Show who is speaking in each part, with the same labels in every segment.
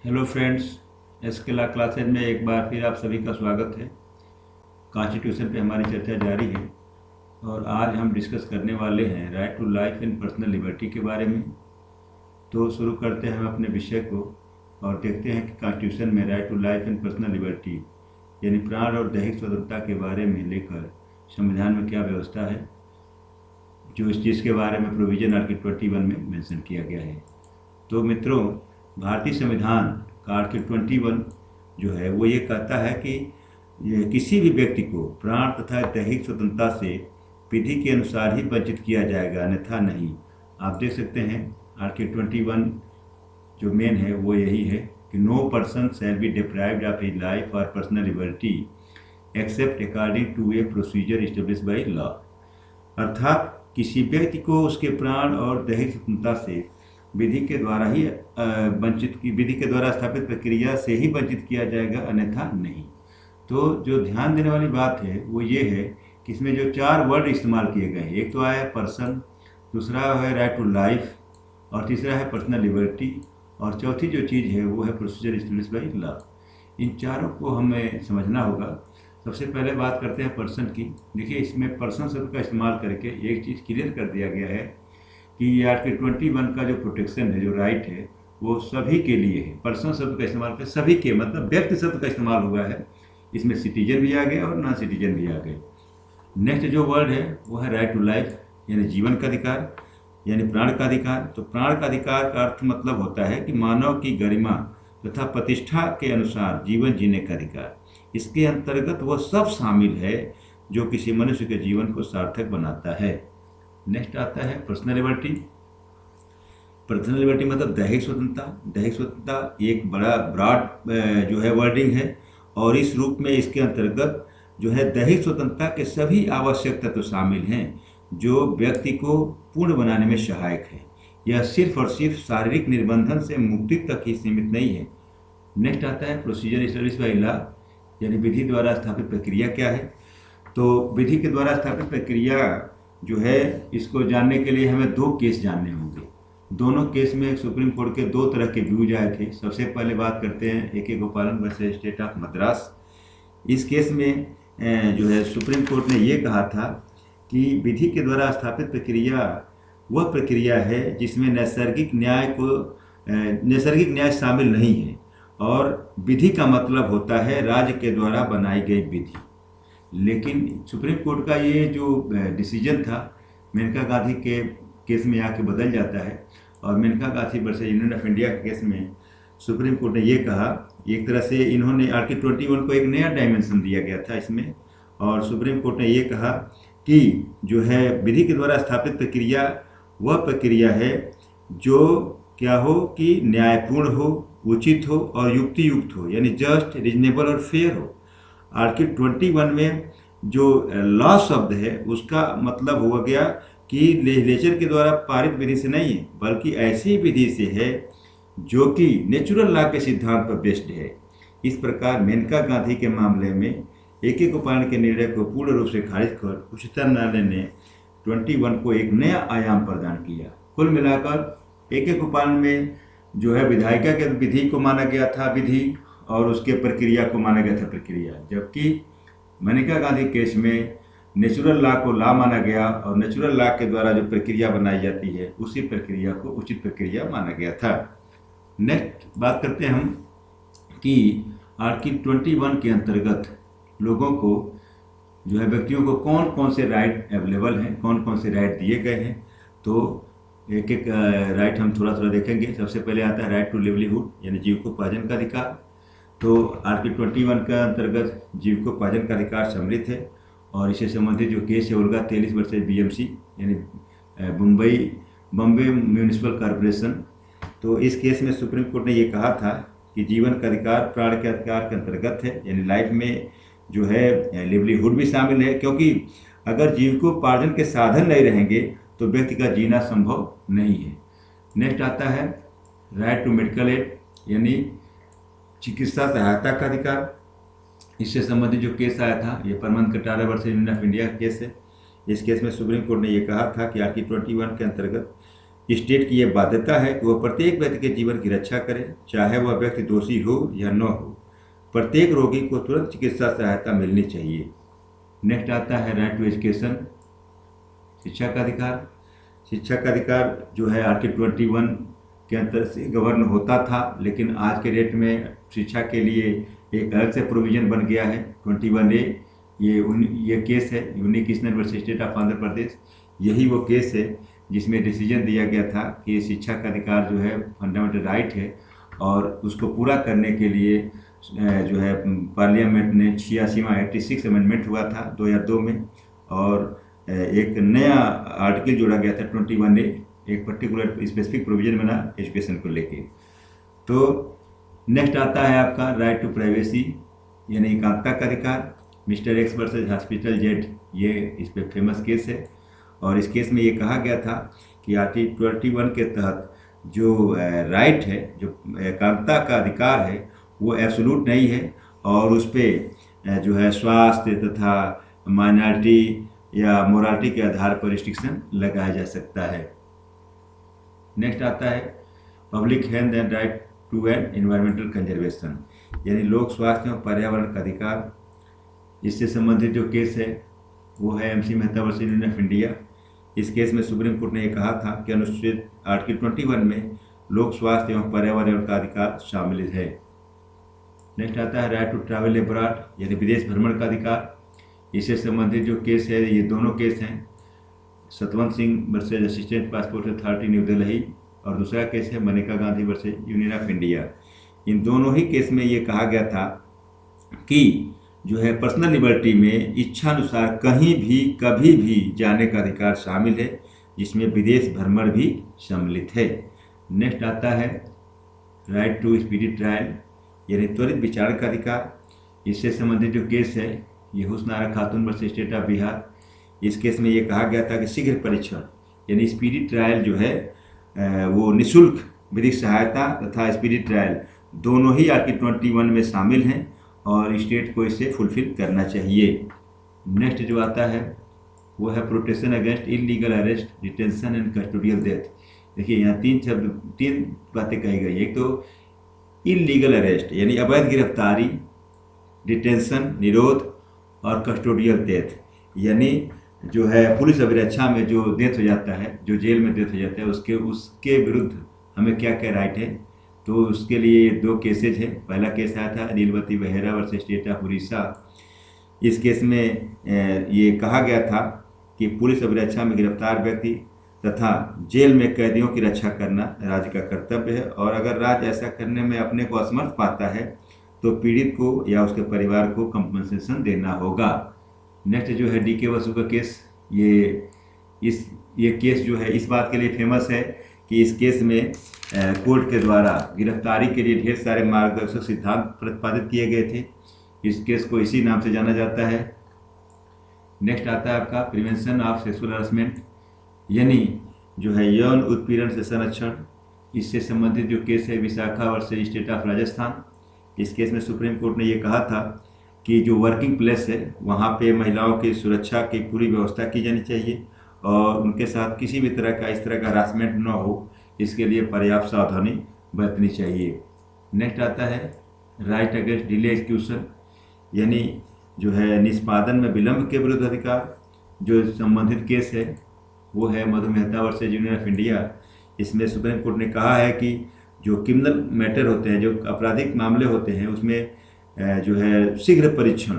Speaker 1: Hello friends, एसकेला classes में एक बार फिर आप सभी का स्वागत है। कॉन्स्टिट्यूशन पे हमारी चर्चा जारी है और आज हम डिस्कस करने वाले हैं right to life and personal liberty के बारे में। तो शुरू करते हैं हम अपने विषय को और देखते हैं कि कॉन्स्टिट्यूशन में right to life and personal liberty यानी प्राण और दैहिक स्वतंत्रता के बारे में लेकर संविधान में क्या व्यवस्था है, जो इस चीज़ के बारे में प्रोविजन आर्टिकल 21 में मेंशन किया गया है। तो मित्रों, भारतीय संविधान का आर्टिकल 21 जो है वो ये कहता है कि किसी भी व्यक्ति को प्राण तथा दैहिक स्वतंत्रता से विधि के अनुसार ही वंचित किया जाएगा, अन्यथा नहीं। आप देख सकते हैं आर्टिकल 21 जो मेन है वो यही है कि no person shall be deprived of his life और personal liberty except according to a procedure establish by law. अर्थात किसी व्यक्ति को उसके प्राण और दैहिक स्वतंत्रता से विधि के द्वारा ही विधि के द्वारा स्थापित प्रक्रिया से ही वंचित किया जाएगा, अन्यथा नहीं। तो जो ध्यान देने वाली बात है वो ये है कि इसमें जो 4 वर्ड इस्तेमाल किए गए हैं, एक तो आया पर्सन, दूसरा है राइट टू लाइफ, और तीसरा है पर्सनल लिबर्टी, और चौथी जो चीज़ है वो है प्रोसीजर एस्टेब्लिश बाई लॉ। इन चारों को हमें समझना होगा। सबसे पहले बात करते हैं पर्सन की। देखिए, इसमें पर्सन शब्द का इस्तेमाल करके एक चीज़ क्लियर कर दिया गया है कि ये आर्टिकल 21 का जो प्रोटेक्शन है, जो राइट है, वो सभी के लिए है। पर्सन शब्द का इस्तेमाल कर सभी के मतलब व्यक्ति शब्द का इस्तेमाल हुआ है। इसमें सिटीजन भी आ गए और नॉन सिटीजन भी आ गए। नेक्स्ट जो वर्ड है वो है राइट टू लाइफ, यानी जीवन का अधिकार, यानी प्राण का अधिकार। तो प्राण का अधिकार का अर्थ मतलब होता है कि मानव की गरिमा तथा प्रतिष्ठा के अनुसार जीवन जीने का अधिकार। इसके अंतर्गत वह सब शामिल है जो किसी मनुष्य के जीवन को सार्थक बनाता है। नेक्स्ट आता है पर्सनल लिबर्टी। पर्सनल लिबर्टी मतलब दैहिक स्वतंत्रता। दैहिक स्वतंत्रता एक बड़ा ब्रॉड जो है वर्डिंग है, और इस रूप में इसके अंतर्गत जो है दैहिक स्वतंत्रता के सभी आवश्यक तत्व शामिल हैं जो व्यक्ति को पूर्ण बनाने में सहायक है। यह सिर्फ और सिर्फ शारीरिक निर्बंधन से मुक्ति तक ही सीमित नहीं है। नेक्स्ट आता है प्रोसीजर एस्टेब्लिश बाई लॉ, यानी विधि द्वारा स्थापित प्रक्रिया क्या है। तो विधि के द्वारा स्थापित प्रक्रिया जो है, इसको जानने के लिए हमें 2 केस जानने होंगे। दोनों केस में सुप्रीम कोर्ट के 2 तरह के व्यूज आए थे। सबसे पहले बात करते हैं AK गोपालन वर्सेस स्टेट ऑफ मद्रास। इस केस में जो है सुप्रीम कोर्ट ने ये कहा था कि विधि के द्वारा स्थापित प्रक्रिया वह प्रक्रिया है जिसमें नैसर्गिक न्याय शामिल नहीं है, और विधि का मतलब होता है राज्य के द्वारा बनाई गई विधि। लेकिन सुप्रीम कोर्ट का ये जो डिसीजन था मेनका गांधी के केस में आके बदल जाता है, और Maneka Gandhi versus union of India के केस में सुप्रीम कोर्ट ने ये कहा, एक तरह से इन्होंने आर्टिकल 21 को एक नया डायमेंशन दिया गया था इसमें, और सुप्रीम कोर्ट ने ये कहा कि जो है विधि के द्वारा स्थापित प्रक्रिया वह प्रक्रिया है जो क्या हो कि न्यायपूर्ण हो, उचित हो और युक्ति युक्त हो, यानी जस्ट, रीजनेबल और फेयर हो। आर्टिकल 21 में जो लॉ शब्द है उसका मतलब हो गया कि लेजिस्लेचर के द्वारा पारित विधि से नहीं है, बल्कि ऐसी विधि से है जो कि नेचुरल लॉ के सिद्धांत पर बेस्ड है। इस प्रकार मेनका गांधी के मामले में AK गोपालन के निर्णय को पूर्ण रूप से खारिज कर उच्चतम न्यायालय ने 21 को एक नया आयाम प्रदान किया। कुल मिलाकर AK गोपालन में जो है विधायिका के विधि को माना गया था विधि, और उसके प्रक्रिया को माना गया था प्रक्रिया, जबकि मेनका गांधी केस में नेचुरल लॉ को लॉ माना गया, और नेचुरल लॉ के द्वारा जो प्रक्रिया बनाई जाती है उसी प्रक्रिया को उचित प्रक्रिया माना गया था। नेक्स्ट बात करते हैं हम कि आर्टिकल 21 के अंतर्गत लोगों को जो है व्यक्तियों को कौन कौन से राइट अवेलेबल हैं, कौन कौन से राइट दिए गए हैं। तो एक एक राइट हम थोड़ा थोड़ा देखेंगे। सबसे पहले आता है राइट टू लिवलीहुड, यानी जीविकोपार्जन का अधिकार। तो आर्टिकल 21 का अंतर्गत जीविकोपार्जन का अधिकार सम्मिलित है, और इससे संबंधित जो केस है उर्गा 43 वर्सेस BMC, यानी बम्बे म्यूनिसिपल कॉरपोरेशन। तो इस केस में सुप्रीम कोर्ट ने ये कहा था कि जीवन का अधिकार प्राण के अधिकार के अंतर्गत है, यानी लाइफ में जो है लिवलीहुड भी शामिल है, क्योंकि अगर जीविकोपार्जन के साधन नहीं रहेंगे तो व्यक्ति का जीना संभव नहीं है। नेक्स्ट आता है राइट टू मेडिकल एड, यानी चिकित्सा सहायता का अधिकार। इससे संबंधित जो केस आया था ये Parmanand Katara versus union of India का केस है। इस केस में सुप्रीम कोर्ट ने ये कहा था कि आर्टिकल 21 के अंतर्गत स्टेट की यह बाध्यता है कि वह प्रत्येक व्यक्ति के जीवन की रक्षा करे, चाहे वह व्यक्ति दोषी हो या न हो। प्रत्येक रोगी को तुरंत चिकित्सा सहायता मिलनी चाहिए। नेक्स्ट आता है राइट टू एजुकेशन, शिक्षा का अधिकार। शिक्षा का अधिकार जो है आर्टिकल 21 के अंतर से गवर्न होता था, लेकिन आज के डेट में शिक्षा के लिए एक अलग से प्रोविजन बन गया है 21A। ये केस है Unni Krishnan versus state of Andhra Pradesh. यही वो केस है जिसमें डिसीजन दिया गया था कि शिक्षा का अधिकार जो है फंडामेंटल राइट है, और उसको पूरा करने के लिए जो है पार्लियामेंट ने 86वां अमेंडमेंट हुआ था 2002 में, और एक नया आर्टिकल जोड़ा गया था 21A, एक पर्टिकुलर स्पेसिफिक प्रोविजन बना एजुकेशन को लेके। तो नेक्स्ट आता है आपका राइट टू प्राइवेसी यानी एकांतता का अधिकार। Mister x versus hospital Z, ये इस पर फेमस केस है, और इस केस में ये कहा गया था कि आर्टिकल 21 के तहत जो राइट है, जो एकांतता का अधिकार है, वो एब्सोल्यूट नहीं है, और उस पर जो है स्वास्थ्य तथा माइनॉरिटी या मोरालिटी के आधार पर रिस्ट्रिक्शन लगाया जा सकता है। नेक्स्ट आता है public health and right to an environmental conservation, यानी लोक स्वास्थ्य और पर्यावरण का अधिकार। इससे संबंधित जो केस है वो है MC Mehta versus union of India. इस केस में सुप्रीम कोर्ट ने यह कहा था कि अनुच्छेद आर्टिकल 21 में लोक स्वास्थ्य एवं पर्यावरण का अधिकार शामिल है। नेक्स्ट आता है राइट टू ट्रैवल अब्रॉड यानी विदेश भ्रमण का अधिकार। इससे संबंधित जो केस है, ये दोनों केस हैं, Satwant Singh versus assistant passport authority new Delhi, और दूसरा केस है Maneka Gandhi versus union of India. इन दोनों ही केस में ये कहा गया था कि जो है पर्सनल लिबर्टी में इच्छानुसार कहीं भी कभी भी जाने का अधिकार शामिल है, जिसमें विदेश भ्रमण भी सम्मिलित है। नेक्स्ट आता है राइट टू स्पीडी ट्रायल यानी त्वरित विचारण का अधिकार। इससे संबंधित जो केस है ये हुस्न खातून वर्सेस स्टेट ऑफ बिहार। इस केस में ये कहा गया था कि शीघ्र परीक्षण यानी स्पीडी ट्रायल जो है वो निःशुल्क विधिक सहायता तथा स्पीडी ट्रायल दोनों ही आर्टिकल 21 में शामिल हैं, और स्टेट को इसे फुलफिल करना चाहिए। नेक्स्ट जो आता है वो है protection against illegal arrest, detention and custodial death. देखिए यहाँ तीन बातें कही गई। एक तो इलीगल अरेस्ट यानी अवैध गिरफ्तारी, डिटेंशन निरोध, और कस्टोडियल डेथ यानी जो है पुलिस अभिरक्षा में जो डेथ हो जाता है, जो जेल में डेथ हो जाता है, उसके विरुद्ध हमें क्या क्या राइट है। तो उसके लिए दो केसेज हैं। पहला केस आया था Nilabati Behera versus state of Orissa. इस केस में ये कहा गया था कि पुलिस अभिरक्षा में गिरफ्तार व्यक्ति तथा जेल में कैदियों की रक्षा करना राज्य का कर्तव्य है, और अगर राज्य ऐसा करने में अपने को असमर्थ पाता है तो पीड़ित को या उसके परिवार को कंपनसेशन देना होगा। नेक्स्ट जो है DK बसु का केस, ये केस जो है इस बात के लिए फेमस है कि इस केस में कोर्ट के द्वारा गिरफ्तारी के लिए ढेर सारे मार्गदर्शक सिद्धांत प्रतिपादित किए गए थे। इस केस को इसी नाम से जाना जाता है। नेक्स्ट आता है आपका प्रिवेंशन ऑफ सेक्सुअल हरासमेंट यानी जो है यौन उत्पीड़न से संरक्षण। इससे संबंधित जो केस है Vishakha versus state of Rajasthan. इस केस में सुप्रीम कोर्ट ने ये कहा था कि जो वर्किंग प्लेस है वहाँ पे महिलाओं की सुरक्षा की पूरी व्यवस्था की जानी चाहिए, और उनके साथ किसी भी तरह का इस तरह का हरासमेंट न हो, इसके लिए पर्याप्त सावधानी बरतनी चाहिए। नेक्स्ट आता है राइट अगेंस्ट डिले एग्जीक्यूशन यानी जो है निष्पादन में विलंब के विरुद्ध अधिकार। जो संबंधित केस है वो है Madhu Mehta versus union of India. इसमें सुप्रीम कोर्ट ने कहा है कि जो क्रिमिनल मैटर होते हैं, जो आपराधिक मामले होते हैं, उसमें जो है शीघ्र परीक्षण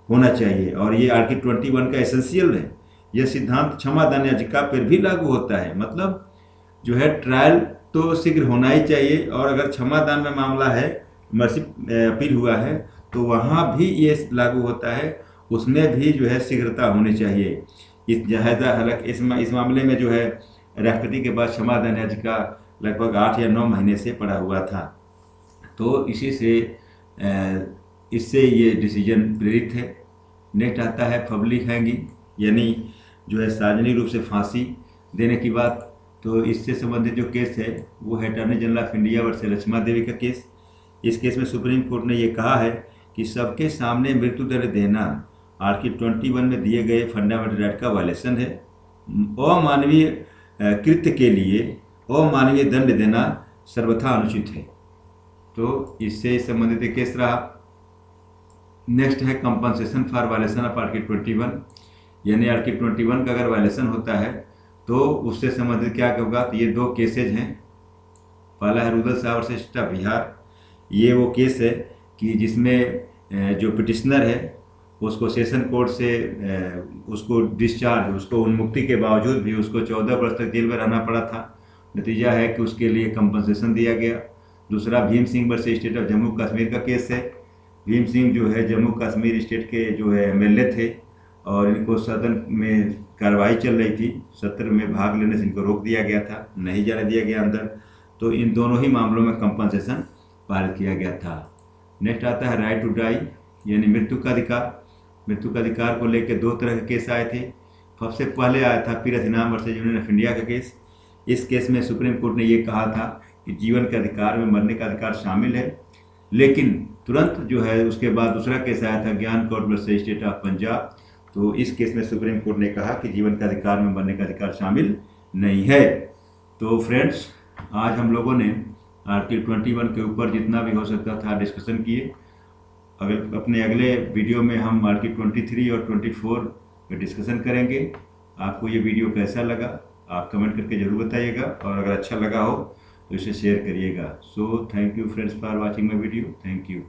Speaker 1: होना चाहिए, और ये आर्टिकल 21 का एसेंशियल है। यह सिद्धांत क्षमादान याचिका पर भी लागू होता है। मतलब जो है ट्रायल तो शीघ्र होना ही चाहिए, और अगर क्षमादान में मामला है, मर्सी अपील हुआ है, तो वहाँ भी ये लागू होता है, उसमें भी जो है शीघ्रता होनी चाहिए। इस जहाज़ा हालांकि इस मामले में जो है राष्ट्रपति के पास क्षमादान याचिका लगभग 8 या 9 महीने से पड़ा हुआ था। तो इसी से इससे ये डिसीजन प्रेरित है। नेक्स्ट आता है पब्लिक हैंगिंग यानी जो है सार्वजनिक रूप से फांसी देने की बात। तो इससे संबंधित जो केस है वो है attorney general of India versus Laxma Devi का केस। इस केस में सुप्रीम कोर्ट ने ये कहा है कि सबके सामने मृत्यु दंड देना आर्टिकल 21 में दिए गए फंडामेंटल राइट का वायलेशन है। अमानवीय कृत्य के लिए अमानवीय दंड देना सर्वथा अनुचित है। तो इससे संबंधित एक केस रहा। नेक्स्ट है compensation for violation of article 21, यानी आर्टिकल 21 का अगर वायलेशन होता है तो उससे संबंधित क्या होगा। तो ये दो केसेज हैं। पहला है रुदल साहब वर्सेस स्टेट ऑफ बिहार। ये वो केस है कि जिसमें जो पिटिशनर है उसको सेशन कोर्ट से उसको डिस्चार्ज, उसको उन्मुक्ति के बावजूद भी उसको 14 वर्ष तक जेल में रहना पड़ा था। नतीजा है कि उसके लिए कंपनसेशन दिया गया। दूसरा Bhim Singh versus state of Jammu Kashmir का केस है। भीम सिंह जो है जम्मू कश्मीर स्टेट के जो है एमएलए थे और इनको सदन में कार्रवाई चल रही थी, सत्र में भाग लेने से इनको रोक दिया गया था, नहीं जाने दिया गया अंदर। तो इन दोनों ही मामलों में कंपनसेशन पारित किया गया था। नेक्स्ट आता है राइट टू डाई, यानी मृत्यु का अधिकार। मृत्यु का अधिकार को लेकर दो तरह के केस आए थे। सबसे पहले आया था पीर इनाम वर्सेस यूनियन ऑफ इंडिया का केस। इस केस में सुप्रीम कोर्ट ने ये कहा था कि जीवन के अधिकार में मरने का अधिकार शामिल है, लेकिन तुरंत जो है उसके बाद दूसरा केस आया था ज्ञान Kaur versus state of Punjab. तो इस केस में सुप्रीम कोर्ट ने कहा कि जीवन का अधिकार में मरने का अधिकार शामिल नहीं है। तो फ्रेंड्स, आज हम लोगों ने आर्टिकल 21 के ऊपर जितना भी हो सकता था डिस्कशन किए। अगर अपने अगले वीडियो में हम आर्टिकल 23 और 24 पे डिस्कशन करेंगे। आपको ये वीडियो कैसा लगा आप कमेंट करके ज़रूर बताइएगा, और अगर अच्छा लगा हो तो इसे शेयर करिएगा। So thank you friends for watching my video. Thank you.